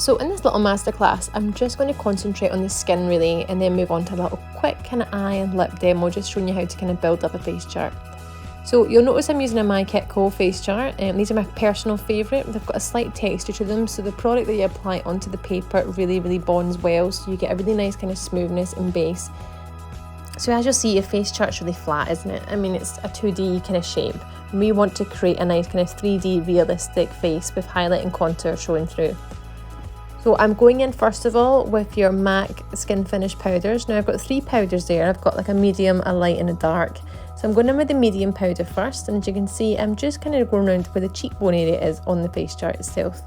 So in this little masterclass, I'm just going to concentrate on the skin really, and then move on to a little quick kind of eye and lip demo, just showing you how to kind of build up a face chart. So you'll notice I'm using a MyKitco face chart, and these are my personal favourite. They've got a slight texture to them, so the product that you apply onto the paper really bonds well, so you get a really nice kind of smoothness and base. So as you'll see, a face chart's really flat, isn't it? I mean, it's a 2D kind of shape. And we want to create a nice kind of 3D realistic face with highlight and contour showing through. So I'm going in first of all with your MAC Skin Finish powders. Now I've got 3 powders there. I've got like a medium, a light and a dark. So I'm going in with the medium powder first, and as you can see, I'm just kind of going around where the cheekbone area is on the face chart itself.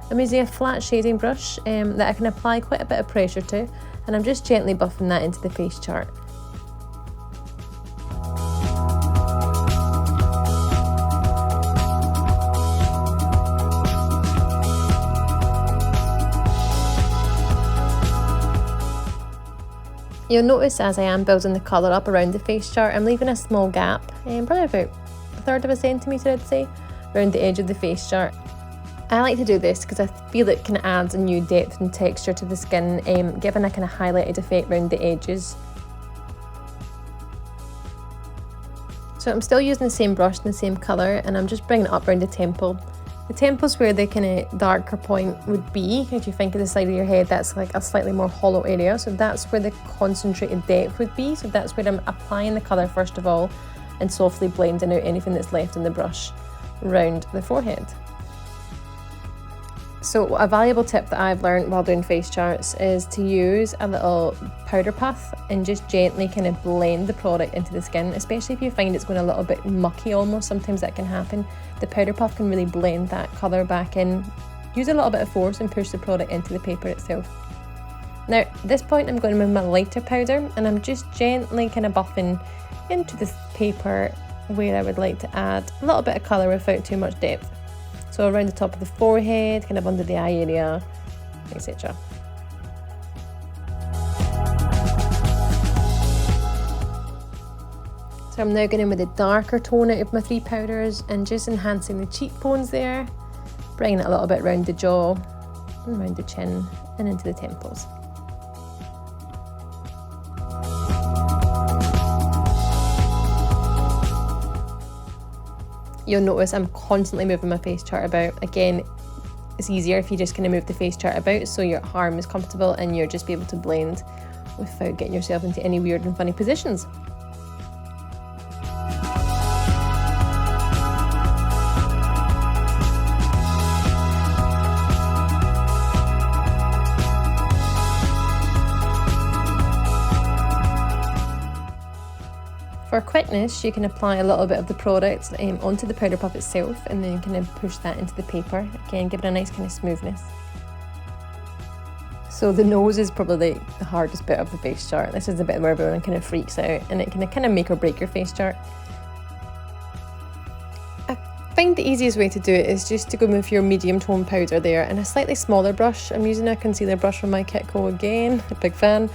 I'm using a flat shading brush that I can apply quite a bit of pressure to, and I'm just gently buffing that into the face chart. You'll notice as I am building the colour up around the face chart, I'm leaving a small gap, probably about 1/3 of a centimetre I'd say, around the edge of the face chart. I like to do this because I feel it kind of adds a new depth and texture to the skin, giving a kind of highlighted effect around the edges. So I'm still using the same brush and the same colour, and I'm just bringing it up around the temple. The temple's where the kind of darker point would be. If you think of the side of your head, that's like a slightly more hollow area. So that's where the concentrated depth would be. So that's where I'm applying the colour first of all and softly blending out anything that's left in the brush around the forehead. So a valuable tip that I've learned while doing face charts is to use a little powder puff and just gently kind of blend the product into the skin, especially if you find it's going a little bit mucky almost. Sometimes that can happen. The powder puff can really blend that colour back in. Use a little bit of force and push the product into the paper itself. Now at this point I'm going with my lighter powder, and I'm just gently kind of buffing into this paper where I would like to add a little bit of colour without too much depth. So around the top of the forehead, kind of under the eye area, etc. So I'm now going in with a darker tone out of my 3 powders and just enhancing the cheekbones there, bringing it a little bit around the jaw, and around the chin and into the temples. You'll notice I'm constantly moving my face chart about. Again, it's easier if you just kind of move the face chart about so your arm is comfortable and you're just be able to blend without getting yourself into any weird and funny positions. For quickness, you can apply a little bit of the product onto the powder puff itself and then kind of push that into the paper. Again, give it a nice kind of smoothness. So the nose is probably the hardest bit of the face chart. This is the bit where everyone kind of freaks out, and it can kind of make or break your face chart. I find the easiest way to do it is just to go with your medium tone powder there and a slightly smaller brush. I'm using a concealer brush from MyKitco again, a big fan.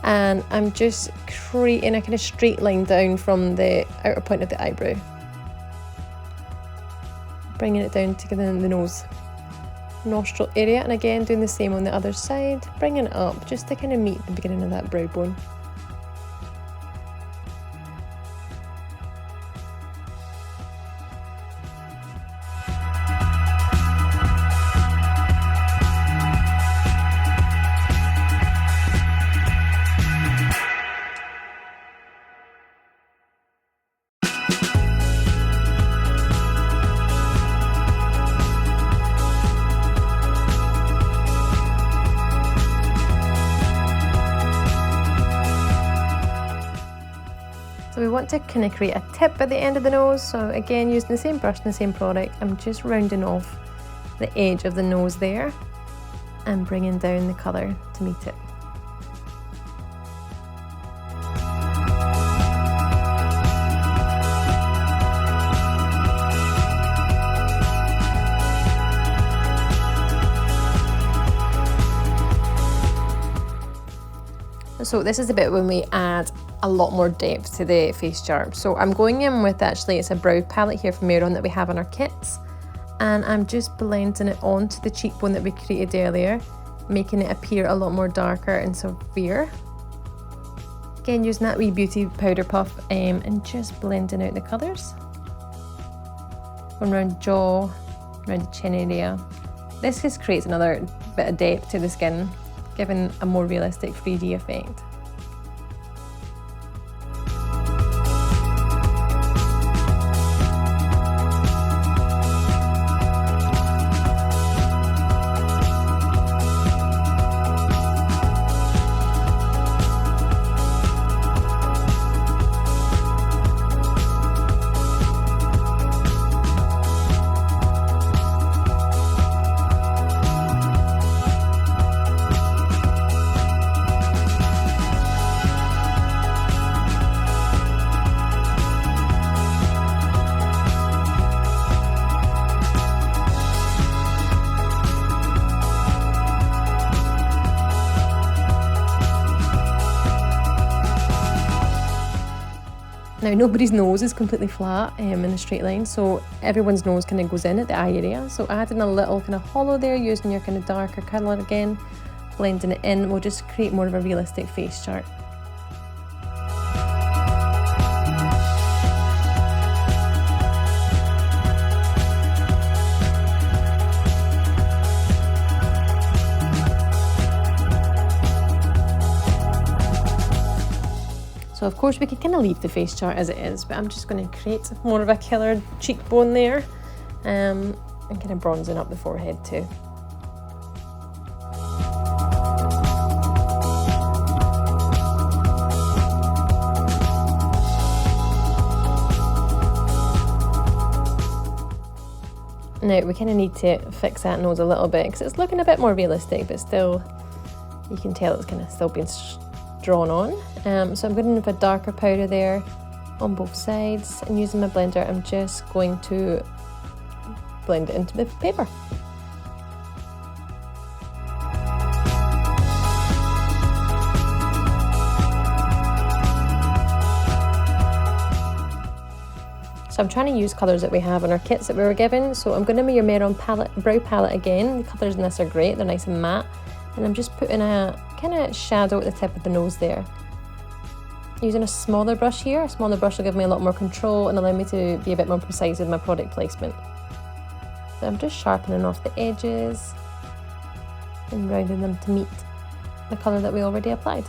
And I'm just creating a kind of straight line down from the outer point of the eyebrow. Bringing it down to the nose, nostril area, and again doing the same on the other side, bringing it up just to kind of meet the beginning of that brow bone. So we want to kind of create a tip at the end of the nose. So again, using the same brush and the same product, I'm just rounding off the edge of the nose there and bringing down the colour to meet it. So this is the bit when we add a lot more depth to the face chart. So I'm going in with, actually it's a brow palette here from Mehron that we have on our kits, and I'm just blending it onto the cheekbone that we created earlier, making it appear a lot more darker and severe. Again, using that wee beauty powder puff and just blending out the colours. Going around jaw, around the chin area. This just creates another bit of depth to the skin, giving a more realistic 3D effect. Now, nobody's nose is completely flat in a straight line, so everyone's nose kind of goes in at the eye area. So adding a little kind of hollow there, using your kind of darker colour again, blending it in, will just create more of a realistic face chart. So of course we could kind of leave the face chart as it is, but I'm just going to create more of a killer cheekbone there, and kind of bronzing up the forehead too. Now we kind of need to fix that nose a little bit because it's looking a bit more realistic, but still you can tell it's kind of still being drawn on. So I'm going in with a darker powder there on both sides, and using my blender I'm just going to blend it into the paper. So I'm trying to use colours that we have on our kits that we were given. So I'm going to use Mehron brow palette again. The colours in this are great, they're nice and matte. And I'm just putting a kind of shadow at the tip of the nose there. Using a smaller brush here. A smaller brush will give me a lot more control and allow me to be a bit more precise with my product placement. So I'm just sharpening off the edges and rounding them to meet the colour that we already applied.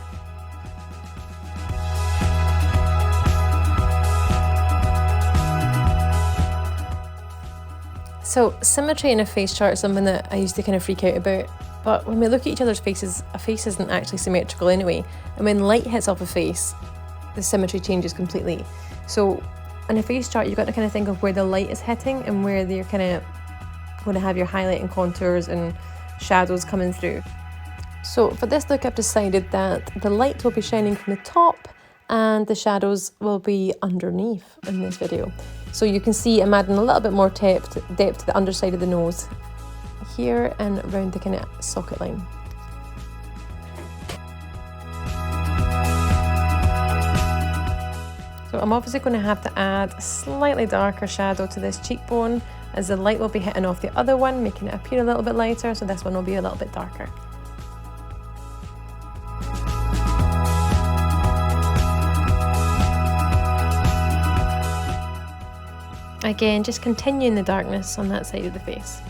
So symmetry in a face chart is something that I used to kind of freak out about. But when we look at each other's faces, a face isn't actually symmetrical anyway. And when light hits off a face, the symmetry changes completely. So in a face chart, you've got to kind of think of where the light is hitting and where you're kind of going to have your highlight and contours and shadows coming through. So for this look, I've decided that the light will be shining from the top and the shadows will be underneath in this video. So you can see I'm adding a little bit more depth to the underside of the nose here and around the kind of socket line. So I'm obviously going to have to add a slightly darker shadow to this cheekbone, as the light will be hitting off the other one, making it appear a little bit lighter, so this one will be a little bit darker. Again, just continuing the darkness on that side of the face.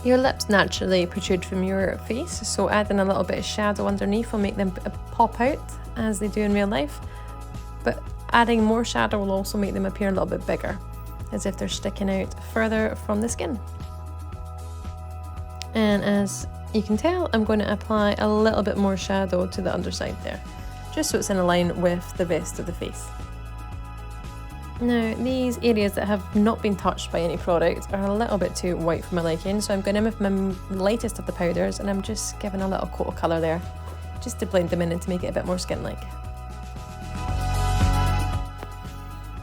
Your lips naturally protrude from your face, so adding a little bit of shadow underneath will make them pop out as they do in real life, but adding more shadow will also make them appear a little bit bigger, as if they're sticking out further from the skin. And as You can tell I'm going to apply a little bit more shadow to the underside there, just so it's in line with the rest of the face. Now, these areas that have not been touched by any product are a little bit too white for my liking, so I'm going in with my lightest of the powders and I'm just giving a little coat of colour there, just to blend them in and to make it a bit more skin-like.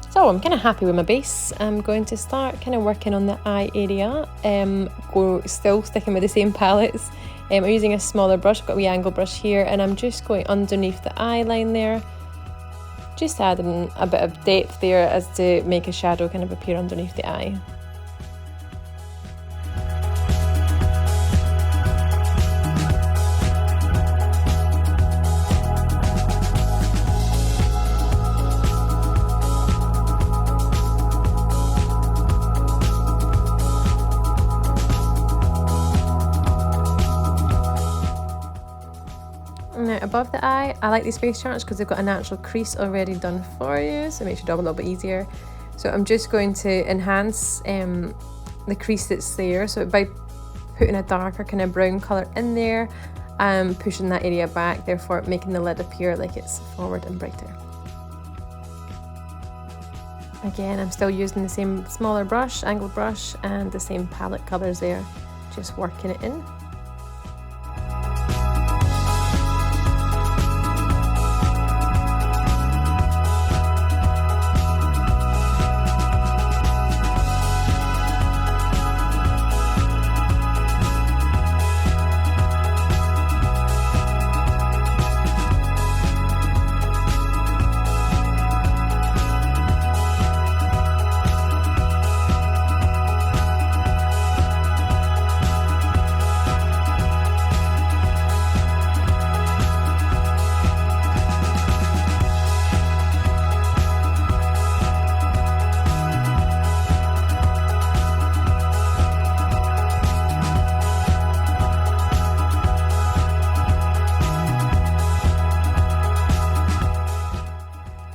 So I'm kind of happy with my base. I'm going to start kind of working on the eye area, still sticking with the same palettes. I'm using a smaller brush, I've got a wee angle brush here, and I'm just going underneath the eye line there, just adding a bit of depth there as to make a shadow kind of appear underneath the eye. Now above the eye, I like these face charts because they've got a natural crease already done for you, so it makes your job a little bit easier. So I'm just going to enhance the crease that's there, so by putting a darker kind of brown colour in there, I'm pushing that area back, therefore making the lid appear like it's forward and brighter. Again, I'm still using the same smaller brush, angled brush, and the same palette colours there, just working it in.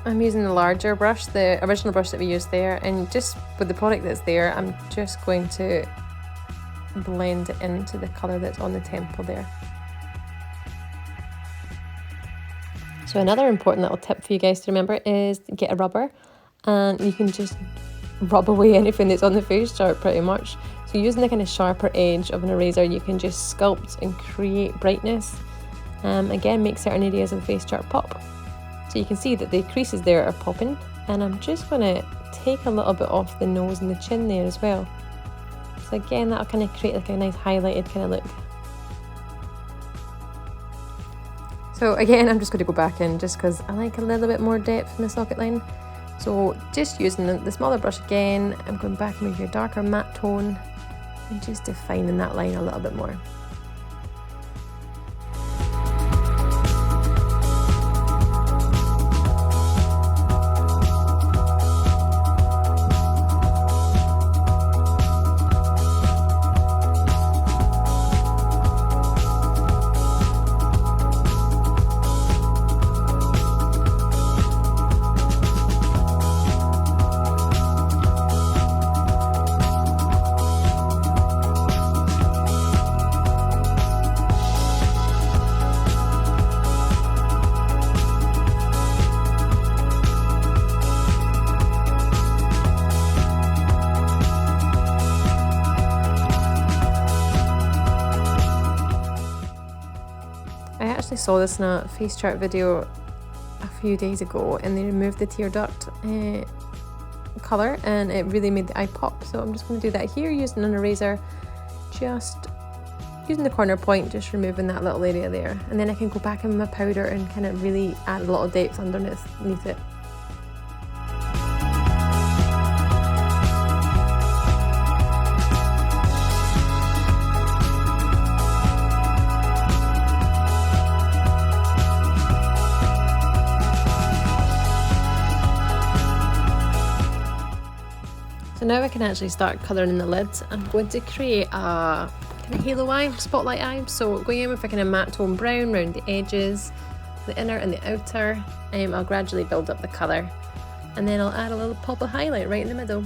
I'm using the larger brush, the original brush that we used there, and just with the product that's there, I'm just going to blend it into the colour that's on the temple there. So another important little tip for you guys to remember is get a rubber, and you can just rub away anything that's on the face chart pretty much. So using the kind of sharper edge of an eraser, you can just sculpt and create brightness. Again, make certain areas of the face chart pop. So you can see that the creases there are popping, and I'm just going to take a little bit off the nose and the chin there as well. So again, that'll kind of create like a nice highlighted kind of look. So again, I'm just going to go back in just because I like a little bit more depth in the socket line. So just using the smaller brush again, I'm going back in with your darker matte tone and just defining that line a little bit more. I saw this in a face chart video a few days ago, and they removed the tear duct colour and it really made the eye pop. So I'm just going to do that here using an eraser, just using the corner point, just removing that little area there, and then I can go back in with my powder and kind of really add a lot of depth underneath it. So now I can actually start colouring in the lid. I'm going to create a kind of halo eye, spotlight eye. So going in with a kind of matte tone brown around the edges, the inner and the outer. I'll gradually build up the colour, and then I'll add a little pop of highlight right in the middle.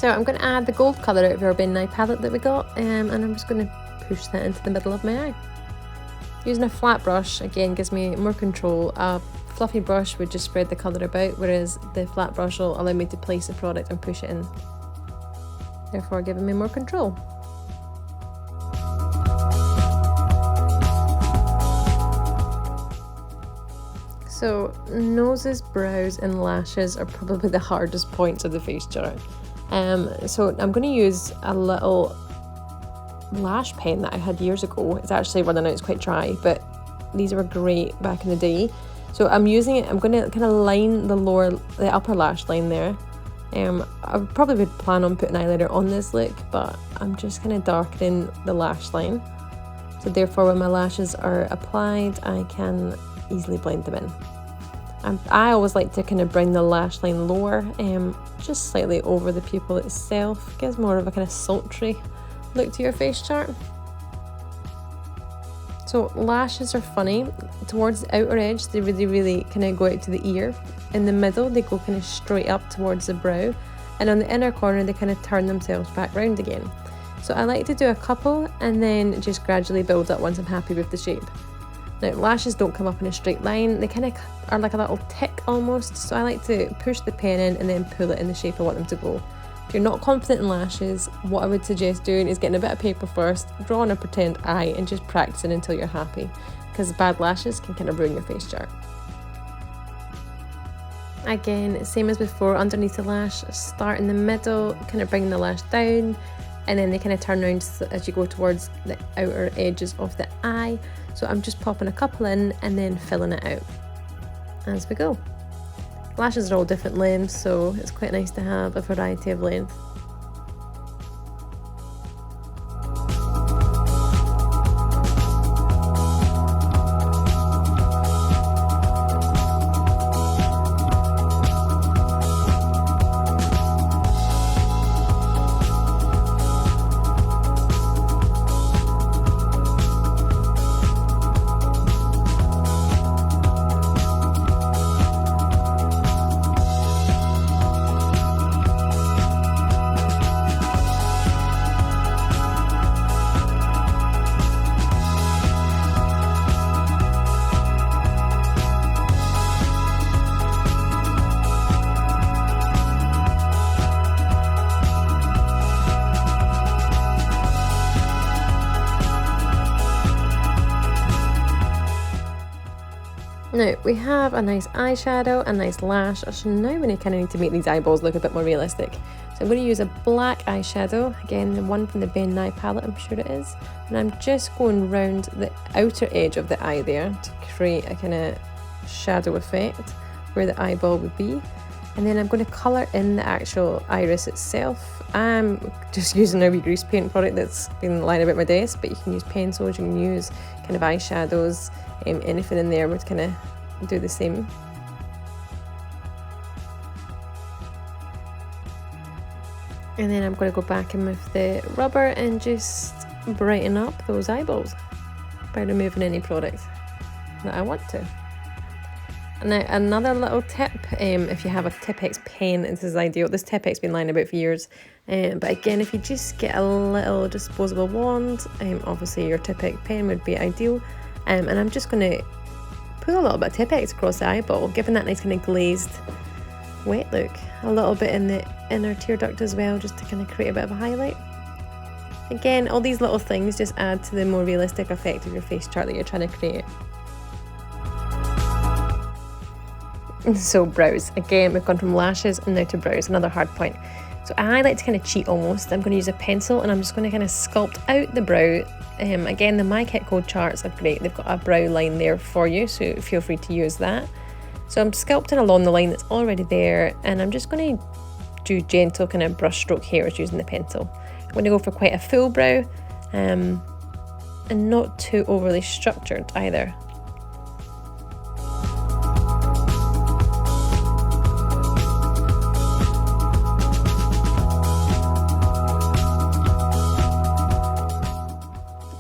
So I'm going to add the gold colour out of our Ben Nye palette that we got, and I'm just going to push that into the middle of my eye. Using a flat brush, again, gives me more control. A fluffy brush would just spread the colour about, whereas the flat brush will allow me to place the product and push it in, therefore giving me more control. So noses, brows and lashes are probably the hardest points of the face chart. So I'm going to use a little lash pen that I had years ago. It's actually running out, it's quite dry, but these were great back in the day. So I'm using it, I'm going to kind of line the upper lash line there. I probably would plan on putting eyeliner on this look, but I'm just kind of darkening the lash line. So therefore when my lashes are applied, I can easily blend them in. I always like to kind of bring the lash line lower, just slightly over the pupil itself. Gives more of a kind of sultry look to your face chart. So lashes are funny. Towards the outer edge, they really kind of go out to the ear. In the middle, they go kind of straight up towards the brow. And on the inner corner, they kind of turn themselves back round again. So I like to do a couple and then just gradually build up once I'm happy with the shape. Now, lashes don't come up in a straight line. They kind of are like a little tick almost. So I like to push the pen in and then pull it in the shape I want them to go. If you're not confident in lashes, what I would suggest doing is getting a bit of paper first, drawing a pretend eye and just practicing until you're happy, because bad lashes can kind of ruin your face chart. Again, same as before, underneath the lash, start in the middle, kind of bring the lash down, and then they kind of turn around as you go towards the outer edges of the eye. So I'm just popping a couple in and then filling it out as we go. Lashes are all different lengths, so it's quite nice to have a variety of length. Now we have a nice eyeshadow, a nice lash, so now we kind of need to make these eyeballs look a bit more realistic. So I'm going to use a black eyeshadow, again the one from the Ben Nye palette I'm sure it is, and I'm just going round the outer edge of the eye there to create a kind of shadow effect where the eyeball would be. And then I'm going to colour in the actual iris itself. I'm just using a wee grease paint product that's been lying about my desk, but you can use pencils, you can use kind of eyeshadows, anything in there would kind of do the same. And then I'm going to go back in with the rubber and just brighten up those eyeballs by removing any product that I want to. Now another little tip, if you have a Tipp-Ex pen, this is ideal. This Tipp-Ex been lying about for years, but again, if you just get a little disposable wand, obviously your Tipp-Ex pen would be ideal. And I'm just going to put a little bit of Tipp-Ex across the eyeball, giving that nice kind of glazed wet look. A little bit in the inner tear duct as well, just to kind of create a bit of a highlight. Again, all these little things just add to the more realistic effect of your face chart that you're trying to create. So brows, again we've gone from lashes and now to brows, another hard point. So I like to kind of cheat almost. I'm going to use a pencil and I'm just going to kind of sculpt out the brow. Again, the My Kit Code charts are great, they've got a brow line there for you, so feel free to use that. So I'm sculpting along the line that's already there, and I'm just going to do gentle kind of brush stroke hairs using the pencil. I'm going to go for quite a full brow, and not too overly structured either.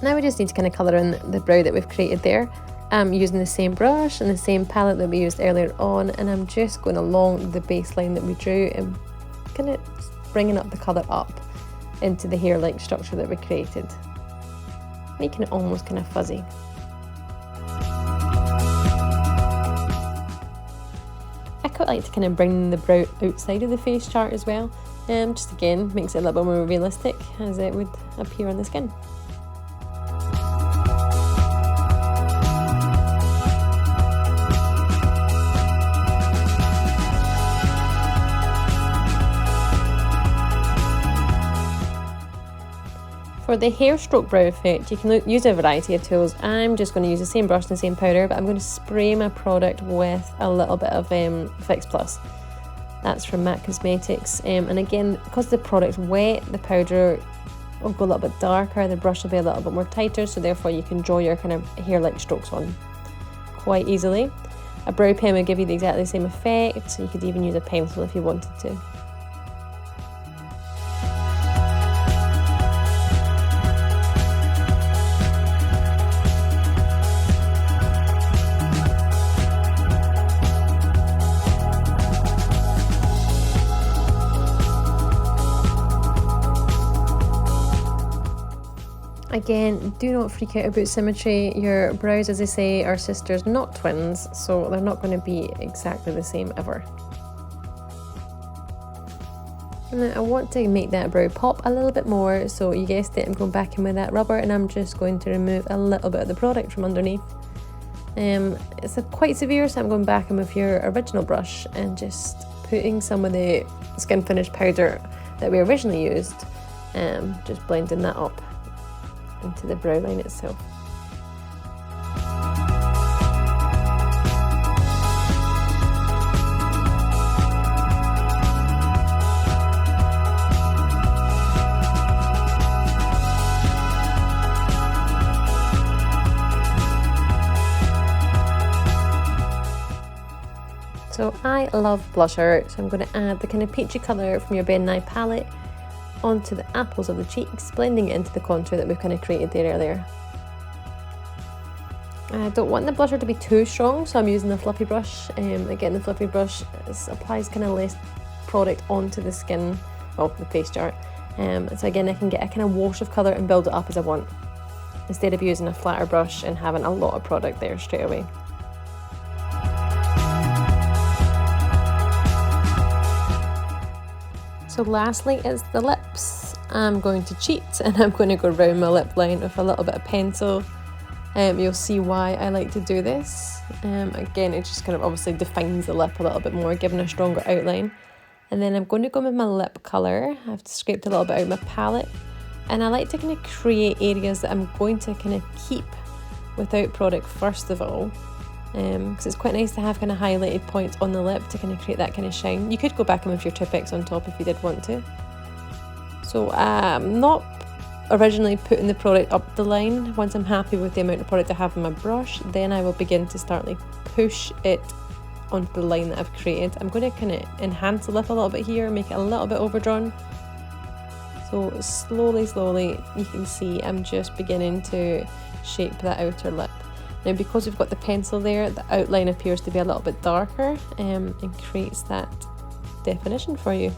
Now we just need to kind of colour in the brow that we've created there. I'm using the same brush and the same palette that we used earlier on, and I'm just going along the baseline that we drew and kind of bringing up the colour up into the hair-like structure that we created, making it almost kind of fuzzy. I quite like to kind of bring the brow outside of the face chart as well, just again makes it a little bit more realistic as it would appear on the skin. For the hair stroke brow effect, you can use a variety of tools. I'm just going to use the same brush and the same powder, but I'm going to spray my product with a little bit of Fix Plus. That's from MAC Cosmetics. And again, because the product's wet, the powder will go a little bit darker, the brush will be a little bit more tighter, so therefore you can draw your kind of hair-like strokes on quite easily. A brow pen will give you exactly the same effect, so you could even use a pencil if you wanted to. Again, do not freak out about symmetry. Your brows, as I say, are sisters, not twins, so they're not going to be exactly the same ever. And then I want to make that brow pop a little bit more, so you guessed it, I'm going back in with that rubber and I'm just going to remove a little bit of the product from underneath. It's quite severe, so I'm going back in with your original brush and just putting some of the skin finish powder that we originally used, just blending that up into the brow line itself. So I love blusher, so I'm going to add the kind of peachy colour from your Ben Nye palette onto the apples of the cheeks, blending it into the contour that we've kind of created there earlier. I don't want the blusher to be too strong, so I'm using the fluffy brush. Again, the fluffy brush applies kind of less product onto the skin, well, the face chart. So again, I can get a kind of wash of colour and build it up as I want, instead of using a flatter brush and having a lot of product there straight away. So lastly is the lips. I'm going to cheat and I'm going to go around my lip line with a little bit of pencil. You'll see why I like to do this. Again, it just kind of obviously defines the lip a little bit more, giving a stronger outline. And then I'm going to go with my lip colour. I've scraped a little bit out of my palette. And I like to kind of create areas that I'm going to kind of keep without product first of all. Because it's quite nice to have kind of highlighted points on the lip to kind of create that kind of shine. You could go back in with your Tipp-Ex on top if you did want to. So I'm not originally putting the product up the line. Once I'm happy with the amount of product I have in my brush, then I will begin to start like push it onto the line that I've created. I'm going to kind of enhance the lip a little bit here, make it a little bit overdrawn. So slowly you can see I'm just beginning to shape that outer lip. Now because we've got the pencil there, the outline appears to be a little bit darker and creates that definition for you.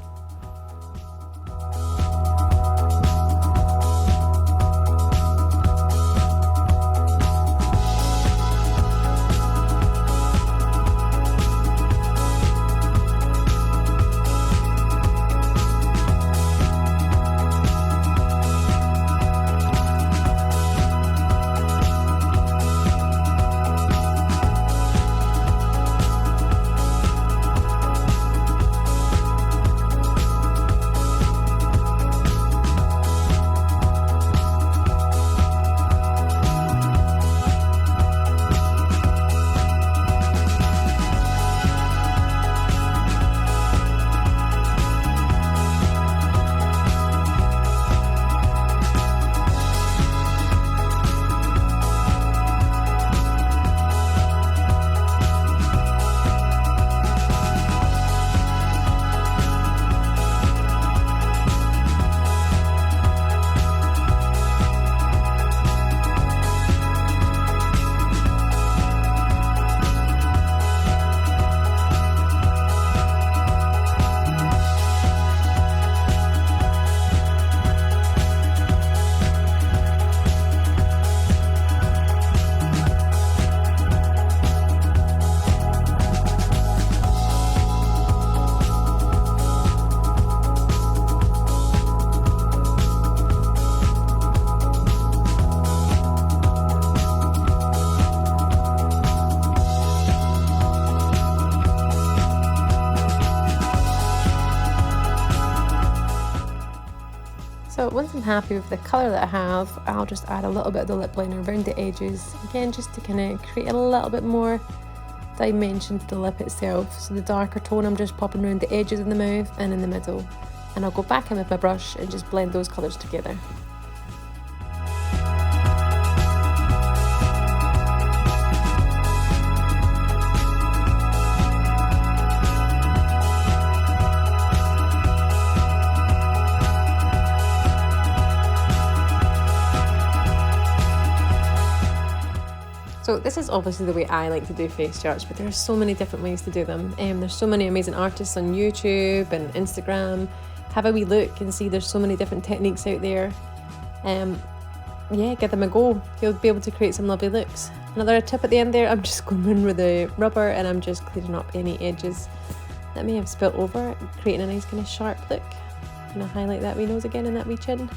once I'm happy with the colour that I have, I'll just add a little bit of the lip liner around the edges, again just to kind of create a little bit more dimension to the lip itself. So the darker tone I'm just popping around the edges of the mouth and in the middle, and I'll go back in with my brush and just blend those colours together. So this is obviously the way I like to do face charts, but there are so many different ways to do them. There's so many amazing artists on YouTube and Instagram. Have a wee look and see there's so many different techniques out there. Yeah, give them a go. You'll be able to create some lovely looks. Another tip at the end there, I'm just going in with the rubber and I'm just clearing up any edges that may have spilt over, creating a nice kind of sharp look. I'm going to highlight that wee nose again and that wee chin.